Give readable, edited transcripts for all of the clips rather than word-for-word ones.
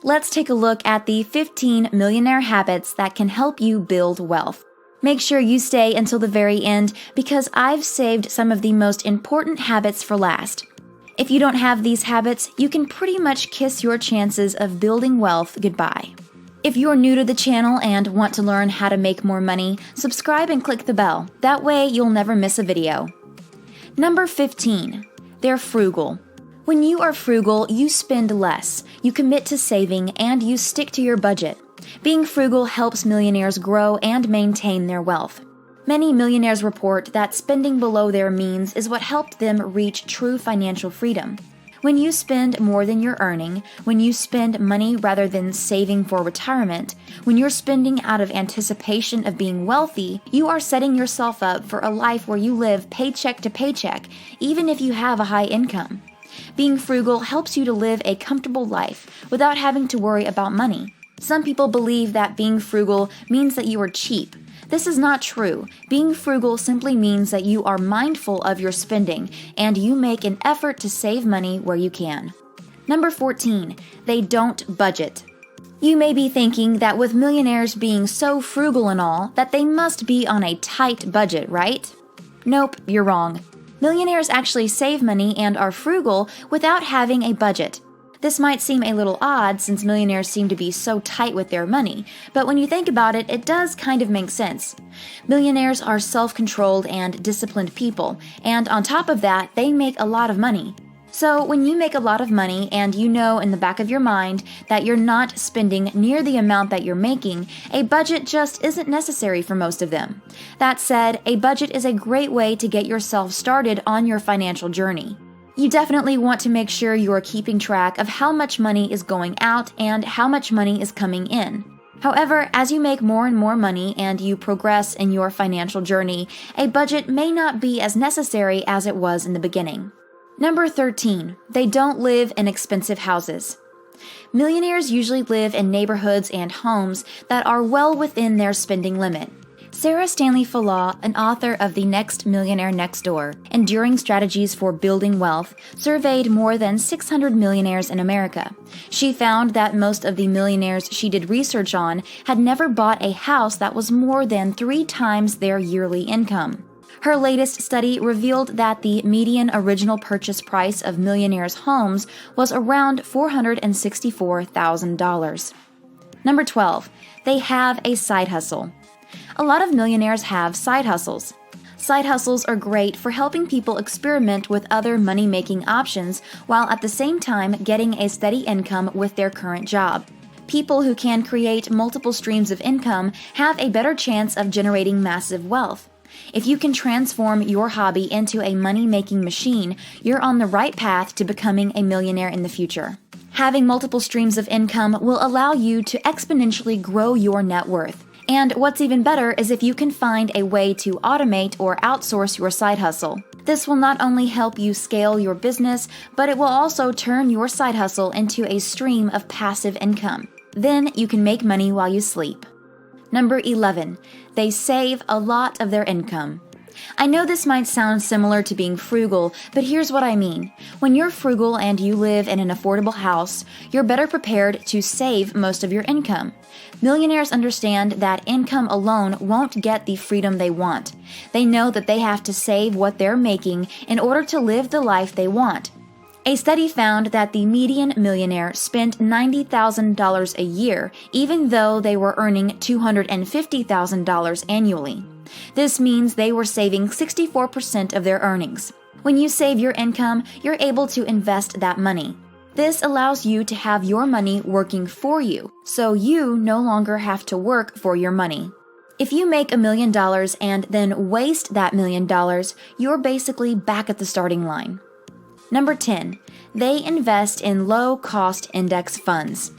Let's take a look at the 15 millionaire habits that can help you build wealth. Make sure you stay until the very end because I've saved some of the most important habits for last. If you don't have these habits, you can pretty much kiss your chances of building wealth goodbye. If you're new to the channel and want to learn how to make more money, subscribe and click the bell. That way you'll never miss a video. Number 15. They're frugal. When you are frugal, you spend less, you commit to saving, and you stick to your budget. Being frugal helps millionaires grow and maintain their wealth. Many millionaires report that spending below their means is what helped them reach true financial freedom. When you spend more than you're earning, when you spend money rather than saving for retirement, when you're spending out of anticipation of being wealthy, you are setting yourself up for a life where you live paycheck to paycheck, even if you have a high income. Being frugal helps you to live a comfortable life without having to worry about money. Some people believe that being frugal means that you are cheap. This is not true. Being frugal simply means that you are mindful of your spending and you make an effort to save money where you can. Number 14. They don't budget. You may be thinking that with millionaires being so frugal and all, that they must be on a tight budget, right? Nope, you're wrong. Millionaires actually save money and are frugal without having a budget. This might seem a little odd since millionaires seem to be so tight with their money, but when you think about it, it does kind of make sense. Millionaires are self-controlled and disciplined people, and on top of that, they make a lot of money. So when you make a lot of money and you know in the back of your mind that you're not spending near the amount that you're making, a budget just isn't necessary for most of them. That said, a budget is a great way to get yourself started on your financial journey. You definitely want to make sure you are keeping track of how much money is going out and how much money is coming in. However, as you make more and more money and you progress in your financial journey, a budget may not be as necessary as it was in the beginning. Number 13. They don't live in expensive houses. Millionaires usually live in neighborhoods and homes that are well within their spending limit. Sarah Stanley Fallaw, an author of The Next Millionaire Next Door, Enduring Strategies for Building Wealth, surveyed more than 600 millionaires in America. She found that most of the millionaires she did research on had never bought a house that was more than 3 times their yearly income. Her latest study revealed that the median original purchase price of millionaires' homes was around $464,000. Number 12. They have a side hustle. A lot of millionaires have side hustles. Side hustles are great for helping people experiment with other money-making options while at the same time getting a steady income with their current job. People who can create multiple streams of income have a better chance of generating massive wealth. If you can transform your hobby into a money-making machine, you're on the right path to becoming a millionaire in the future. Having multiple streams of income will allow you to exponentially grow your net worth. And what's even better is if you can find a way to automate or outsource your side hustle. This will not only help you scale your business, but it will also turn your side hustle into a stream of passive income. Then you can make money while you sleep. Number 11. They save a lot of their income. I know this might sound similar to being frugal, but here's what I mean. When you're frugal and you live in an affordable house, you're better prepared to save most of your income. Millionaires understand that income alone won't get the freedom they want. They know that they have to save what they're making in order to live the life they want. A study found that the median millionaire spent $90,000 a year, even though they were earning $250,000 annually. This means they were saving 64% of their earnings. When you save your income, you're able to invest that money. This allows you to have your money working for you, so you no longer have to work for your money. If you make $1 million and then waste that $1 million, you're basically back at the starting line. Number 10. They invest in low-cost index funds.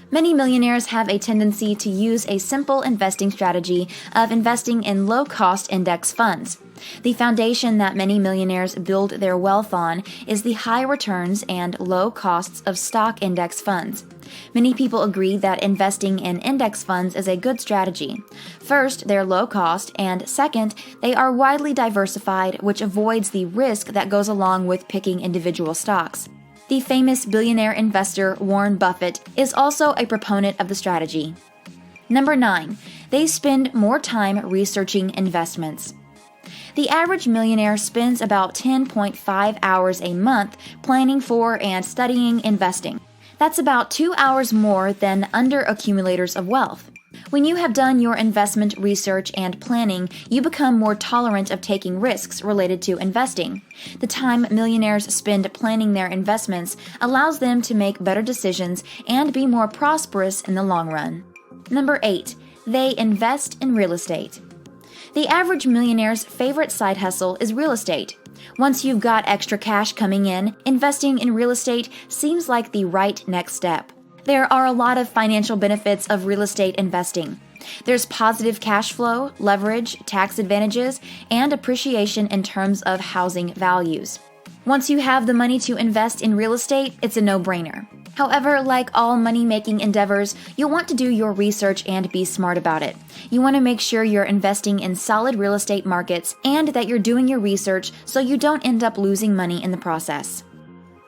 Many millionaires have a tendency to use a simple investing strategy of investing in low-cost index funds. The foundation that many millionaires build their wealth on is the high returns and low costs of stock index funds. Many people agree that investing in index funds is a good strategy. First, they're low cost, and second, they are widely diversified, which avoids the risk that goes along with picking individual stocks. The famous billionaire investor Warren Buffett is also a proponent of the strategy. Number 9, they spend more time researching investments. The average millionaire spends about 10.5 hours a month planning for and studying investing. That's about 2 hours more than under-accumulators of wealth. When you have done your investment research and planning, you become more tolerant of taking risks related to investing. The time millionaires spend planning their investments allows them to make better decisions and be more prosperous in the long run. Number 8, they invest in real estate. The average millionaire's favorite side hustle is real estate. Once you've got extra cash coming in, investing in real estate seems like the right next step. There are a lot of financial benefits of real estate investing. There's positive cash flow, leverage, tax advantages, and appreciation in terms of housing values. Once you have the money to invest in real estate, it's a no-brainer. However, like all money-making endeavors, you'll want to do your research and be smart about it. You want to make sure you're investing in solid real estate markets and that you're doing your research so you don't end up losing money in the process.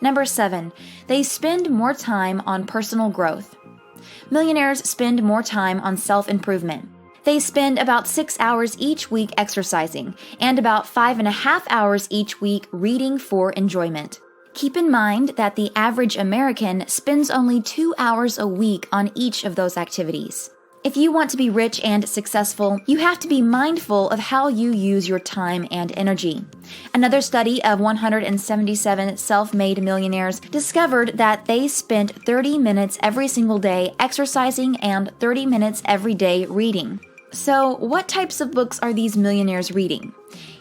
Number 7, they spend more time on personal growth. Millionaires spend more time on self-improvement. They spend about 6 hours each week exercising and about 5.5 hours each week reading for enjoyment. Keep in mind that the average American spends only 2 hours a week on each of those activities. If you want to be rich and successful, you have to be mindful of how you use your time and energy. Another study of 177 self-made millionaires discovered that they spent 30 minutes every single day exercising and 30 minutes every day reading. So, what types of books are these millionaires reading?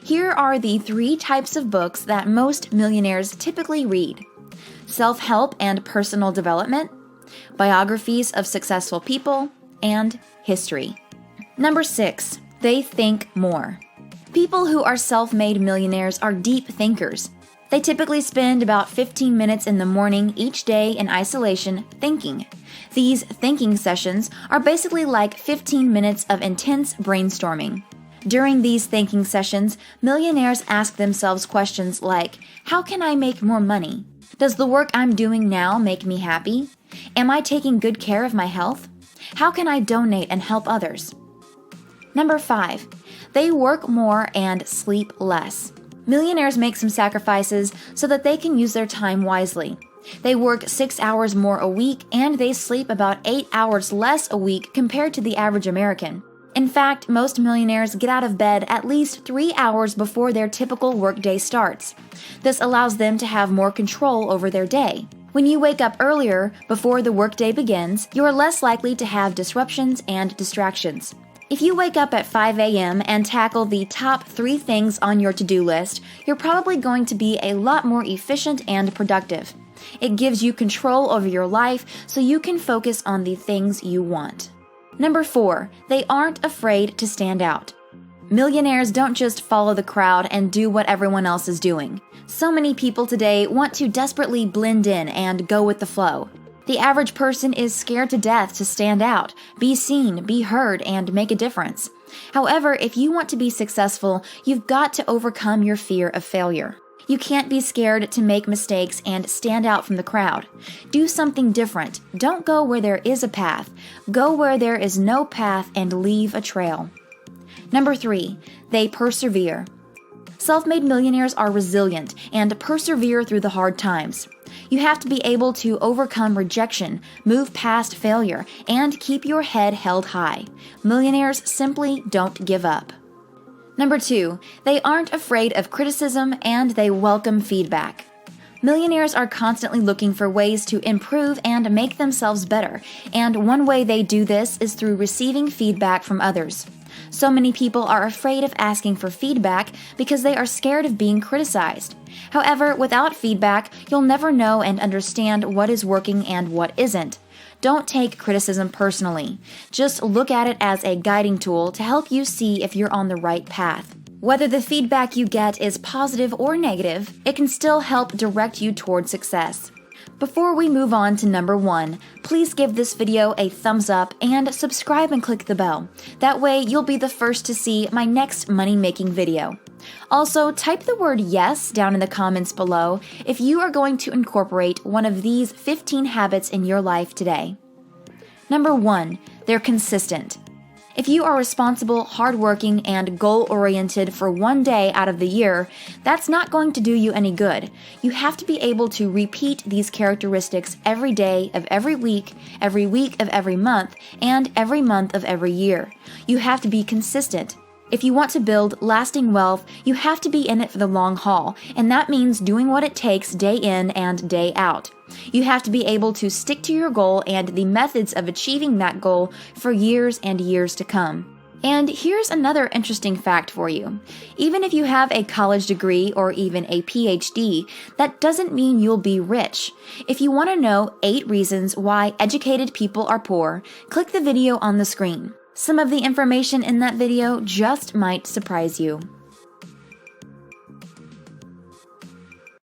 Here are the 3 types of books that most millionaires typically read: self-help and personal development, biographies of successful people, and history. Number 6, they think more. People who are self-made millionaires are deep thinkers. They typically spend about 15 minutes in the morning each day in isolation thinking. These thinking sessions are basically like 15 minutes of intense brainstorming. During these thinking sessions, millionaires ask themselves questions like, how can I make more money? Does the work I'm doing now make me happy? Am I taking good care of my health? How can I donate and help others? Number 5, they work more and sleep less. Millionaires make some sacrifices so that they can use their time wisely. They work 6 hours more a week and they sleep about 8 hours less a week compared to the average American. In fact, most millionaires get out of bed at least 3 hours before their typical workday starts. This allows them to have more control over their day. When you wake up earlier, before the workday begins, you are less likely to have disruptions and distractions. If you wake up at 5 a.m. and tackle the top 3 things on your to-do list, you're probably going to be a lot more efficient and productive. It gives you control over your life so you can focus on the things you want. Number 4, they aren't afraid to stand out. Millionaires don't just follow the crowd and do what everyone else is doing. So many people today want to desperately blend in and go with the flow. The average person is scared to death to stand out, be seen, be heard, and make a difference. However, if you want to be successful, you've got to overcome your fear of failure. You can't be scared to make mistakes and stand out from the crowd. Do something different. Don't go where there is a path. Go where there is no path and leave a trail. Number 3, they persevere. Self-made millionaires are resilient and persevere through the hard times. You have to be able to overcome rejection, move past failure, and keep your head held high. Millionaires simply don't give up. Number 2, they aren't afraid of criticism and they welcome feedback. Millionaires are constantly looking for ways to improve and make themselves better, and one way they do this is through receiving feedback from others. So many people are afraid of asking for feedback because they are scared of being criticized. However, without feedback, you'll never know and understand what is working and what isn't. Don't take criticism personally. Just look at it as a guiding tool to help you see if you're on the right path. Whether the feedback you get is positive or negative, it can still help direct you toward success. Before we move on to number 1, please give this video a thumbs up and subscribe and click the bell. That way you'll be the first to see my next money-making video. Also, type the word yes down in the comments below if you are going to incorporate one of these 15 habits in your life today. Number 1, they're consistent. If you are responsible, hardworking, and goal-oriented for one day out of the year, that's not going to do you any good. You have to be able to repeat these characteristics every day of every week of every month, and every month of every year. You have to be consistent. If you want to build lasting wealth, you have to be in it for the long haul, and that means doing what it takes day in and day out. You have to be able to stick to your goal and the methods of achieving that goal for years and years to come. And here's another interesting fact for you. Even if you have a college degree or even a PhD, that doesn't mean you'll be rich. If you want to know 8 reasons why educated people are poor, click the video on the screen. Some of the information in that video just might surprise you.